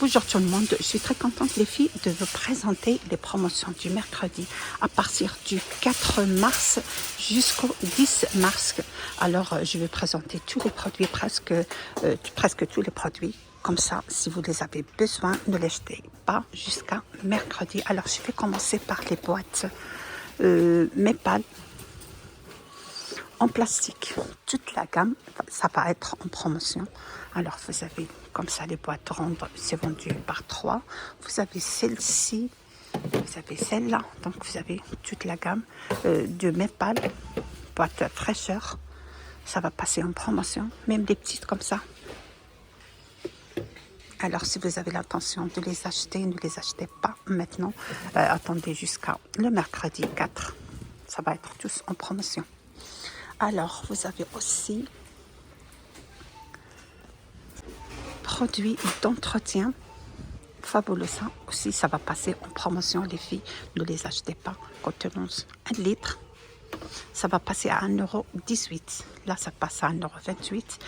Bonjour tout le monde, je suis très contente les filles de vous présenter les promotions du mercredi à partir du 4 mars jusqu'au 10 mars. Alors je vais présenter tous les produits, presque tous les produits. Comme ça, si vous les avez besoin, ne les jetez pas jusqu'à mercredi. Alors je vais commencer par les boîtes Mepal en plastique. Toute la gamme, ça va être en promotion. Alors vous avez comme ça les boîtes rondes, c'est vendu par 3. Vous avez celle-ci, vous avez celle-là. Donc vous avez toute la gamme de Mepal, boîte fraîcheur. Ça va passer en promotion, même des petites comme ça. Alors si vous avez l'intention de les acheter, ne les achetez pas maintenant. Attendez jusqu'à le mercredi 4. Ça va être tous en promotion. Alors, vous avez aussi produits d'entretien fabuleux. Ça aussi, ça va passer en promotion. Les filles, ne les achetez pas. Contenant 1 litre, ça va passer à 1,18 €. Là, ça passe à 1,28 €.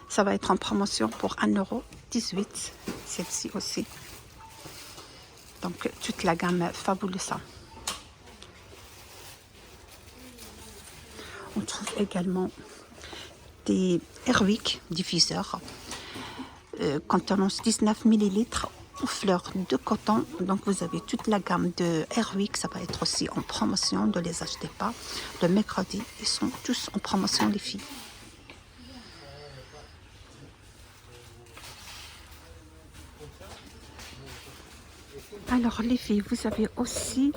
Ça va être en promotion pour 1,18 €. Celle-ci aussi. Donc, toute la gamme fabuleuse. On trouve également des Airwick diffuseurs contenant 19 ml en fleurs de coton. Donc vous avez toute la gamme de Airwick, ça va être aussi en promotion, ne les achetez pas. Le mercredi, ils sont tous en promotion les filles. Alors les filles, vous avez aussi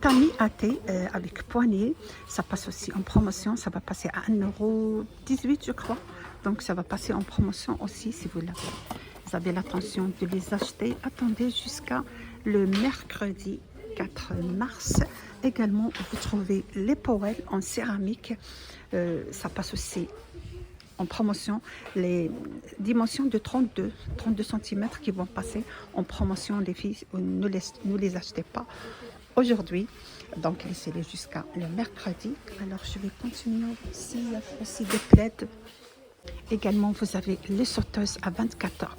tamis à thé avec poignée. Ça passe aussi en promotion. Ça va passer à 1,18 € je crois. Donc ça va passer en promotion aussi si vous avez l'intention de les acheter. Attendez jusqu'à le mercredi 4 mars. Également, vous trouvez les Powell en céramique. Ça passe aussi en promotion, les dimensions de 32 cm qui vont passer en promotion. Les filles, ne les achetez pas aujourd'hui, donc laissez-les jusqu'à le mercredi. Alors je vais continuer ici. Il y a aussi des plaids. Également, vous avez les sauteuses à 24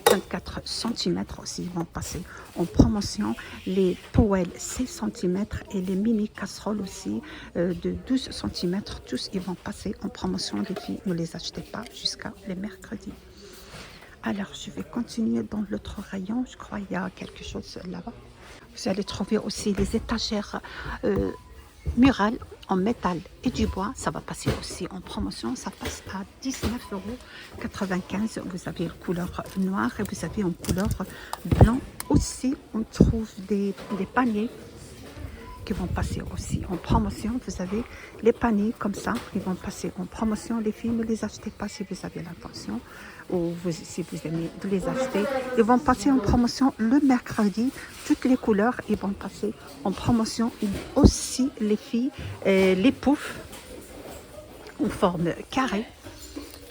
cm aussi, ils vont passer en promotion. Les Powell 16 cm et les mini casseroles aussi de 12 cm, tous ils vont passer en promotion. Les filles, ne les achetez pas jusqu'à le mercredi. Alors, je vais continuer dans l'autre rayon. Je crois qu'il y a quelque chose là-bas. Vous allez trouver aussi les étagères murales en métal et du bois. Ça va passer aussi en promotion. Ça passe à 19,95 €. Vous avez une couleur noire et vous avez une couleur blanc aussi. On trouve des paniers qui vont passer aussi en promotion. Vous avez les paniers comme ça, ils vont passer en promotion. Les filles, ne les achetez pas si vous avez l'intention ou si vous aimez de les acheter. Ils vont passer en promotion le mercredi. Toutes les couleurs, ils vont passer en promotion. Et aussi les filles, les poufs en forme carrée,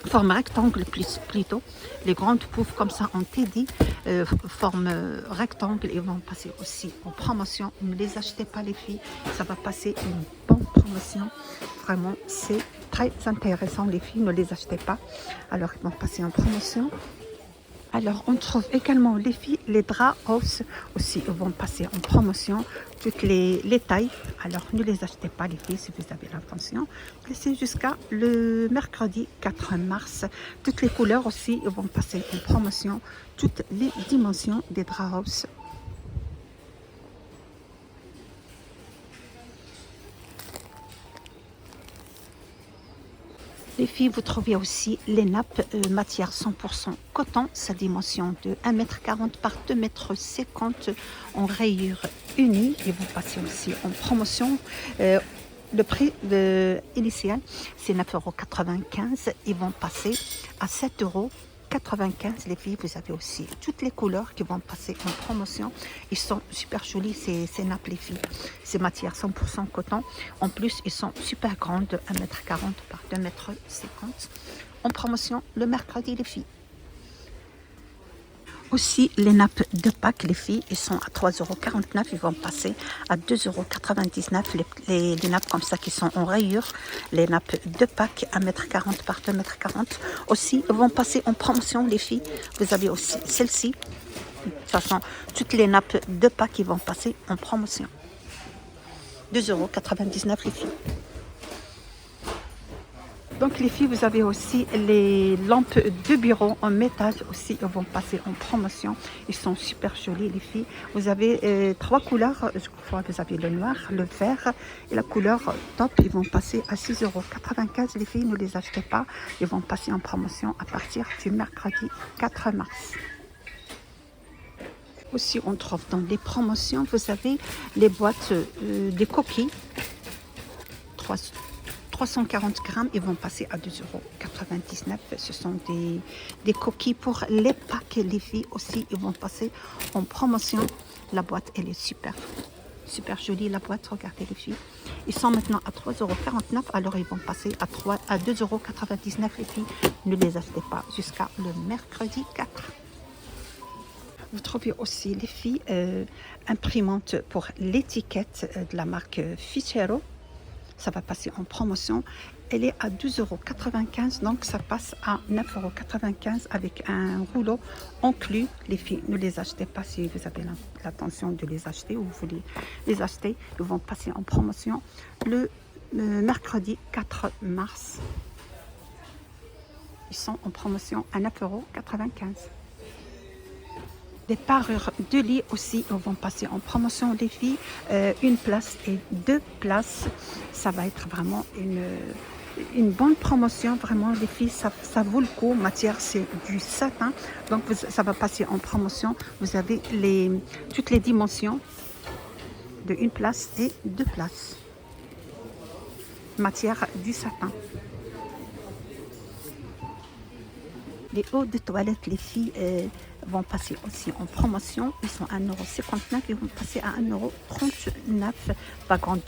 forme rectangle plutôt. Les grandes poufs comme ça en teddy, forme rectangle, ils vont passer aussi en promotion. Ne les achetez pas les filles, ça va passer une bonne promotion. Vraiment, c'est très intéressant les filles, ne les achetez pas. Alors, ils vont passer en promotion. Alors, on trouve également les filles, les draps House aussi, ils vont passer en promotion. Toutes les tailles. Alors, ne les achetez pas les filles si vous avez l'intention. Laissez jusqu'à le mercredi 4 mars. Toutes les couleurs aussi, ils vont passer en promotion. Toutes les dimensions des draps House. Les filles, vous trouvez aussi les nappes matière 100% coton, sa dimension de 1,40 m par 2,50 m en rayure unie. Ils vont passer aussi en promotion. Le prix initial, c'est 9,95 €. Ils vont passer à 7,95 € les filles. Vous avez aussi toutes les couleurs qui vont passer en promotion. Ils sont super jolis ces nappes les filles. C'est matière 100% coton. En plus, ils sont super grandes, 1,40 m par 2,50 m. En promotion le mercredi les filles. Aussi, les nappes de Pâques, les filles, ils sont à 3,49 €. Ils vont passer à 2,99 €. Les nappes comme ça qui sont en rayure, les nappes de Pâques, 1,40 m par 2,40 m. Aussi, ils vont passer en promotion, les filles. Vous avez aussi celle-ci. Ce sont toutes les nappes de pas qui vont passer en promotion. 2,99 € les filles. Donc les filles, vous avez aussi les lampes de bureau en métal aussi, ils vont passer en promotion. Ils sont super jolis les filles. Vous avez 3 couleurs, je crois que vous avez le noir, le vert et la couleur top. Ils vont passer à 6,95 € les filles, ne les achetez pas. Ils vont passer en promotion à partir du mercredi 4 mars. Aussi, on trouve dans les promotions, vous avez les boîtes des coquilles. 340 grammes, ils vont passer à 2,99 €. Ce sont des coquilles pour les packs. Les filles aussi, ils vont passer en promotion. La boîte, elle est super jolie, la boîte. Regardez les filles. Ils sont maintenant à 3,49 €. Alors, ils vont passer à 2,99 € les filles. Ne les achetez pas jusqu'à le mercredi 4. Vous trouvez aussi les filles imprimantes pour l'étiquette de la marque Fichero. Ça va passer en promotion. Elle est à 12,95 €, donc ça passe à 9,95 € avec un rouleau inclus. Les filles, ne les achetez pas si vous avez l'intention de les acheter ou vous voulez les acheter. Ils vont passer en promotion le mercredi 4 mars. Ils sont en promotion à 9,95 €. Des parures de lit aussi vont passer en promotion les filles. Une place et 2 places. Ça va être vraiment une bonne promotion. Vraiment les filles, ça vaut le coup. Matière, c'est du satin. Donc ça va passer en promotion. Vous avez toutes les dimensions de 1 place et 2 places. Matière du satin. Les hauts de toilette, les filles vont passer aussi en promotion. Ils sont à 1,59 €. Ils vont passer à 1,39 €. Pas grande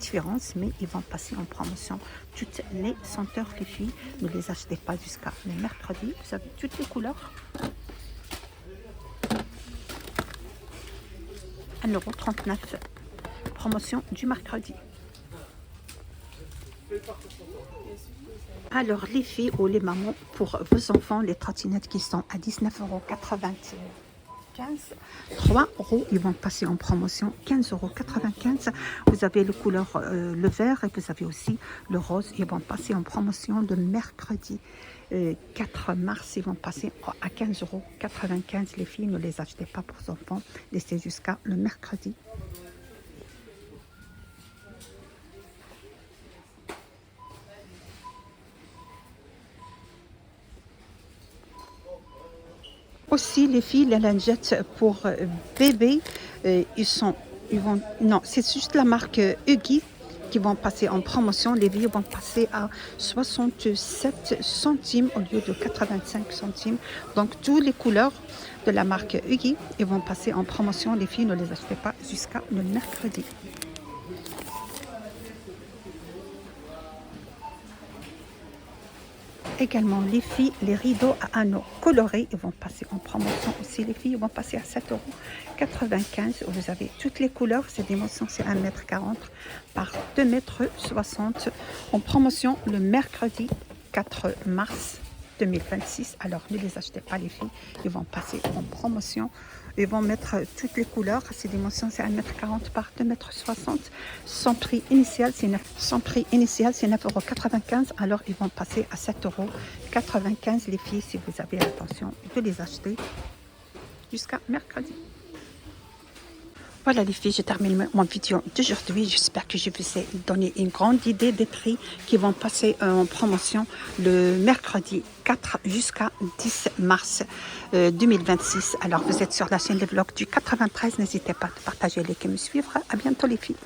différence, mais ils vont passer en promotion. Toutes les senteurs, les filles, ne les achetez pas jusqu'à le mercredi. Vous avez toutes les couleurs. 1,39 €. Promotion du mercredi. Alors les filles ou les mamans, pour vos enfants, les trottinettes qui sont à 19,95 €, 3 €, ils vont passer en promotion 15,95 €. Vous avez le couleur le vert et vous avez aussi le rose. Ils vont passer en promotion le mercredi 4 mars. Ils vont passer à 15,95 € les filles. Ne les achetez pas pour vos enfants. Laissez jusqu'à le mercredi. Aussi les filles, les lingettes pour bébé, non, c'est juste la marque Huggy qui vont passer en promotion. Les filles vont passer à 67 centimes au lieu de 85 centimes. Donc toutes les couleurs de la marque Huggy, ils vont passer en promotion. Les filles, ne les achetez pas jusqu'à le mercredi. Également les filles, les rideaux à anneaux colorés, ils vont passer en promotion aussi. Les filles, ils vont passer à 7,95 €. Vous avez toutes les couleurs. Ces dimensions, c'est 1,40 m par 2,60 m. En promotion le mercredi 4 mars 2026. Alors ne les achetez pas les filles. Ils vont passer en promotion. Ils vont mettre toutes les couleurs. Ces dimensions, c'est 1,40 m par 2,60 m. Son prix initial, c'est 9,95 €. Alors, ils vont passer à 7,95 € les filles, si vous avez l'intention de les acheter jusqu'à mercredi. Voilà les filles, je termine mon vidéo d'aujourd'hui. J'espère que je vous ai donné une grande idée des prix qui vont passer en promotion le mercredi 4 jusqu'à 10 mars 2026. Alors vous êtes sur la chaîne des vlogs du 93. N'hésitez pas à partager, liker, me suivre. À bientôt les filles.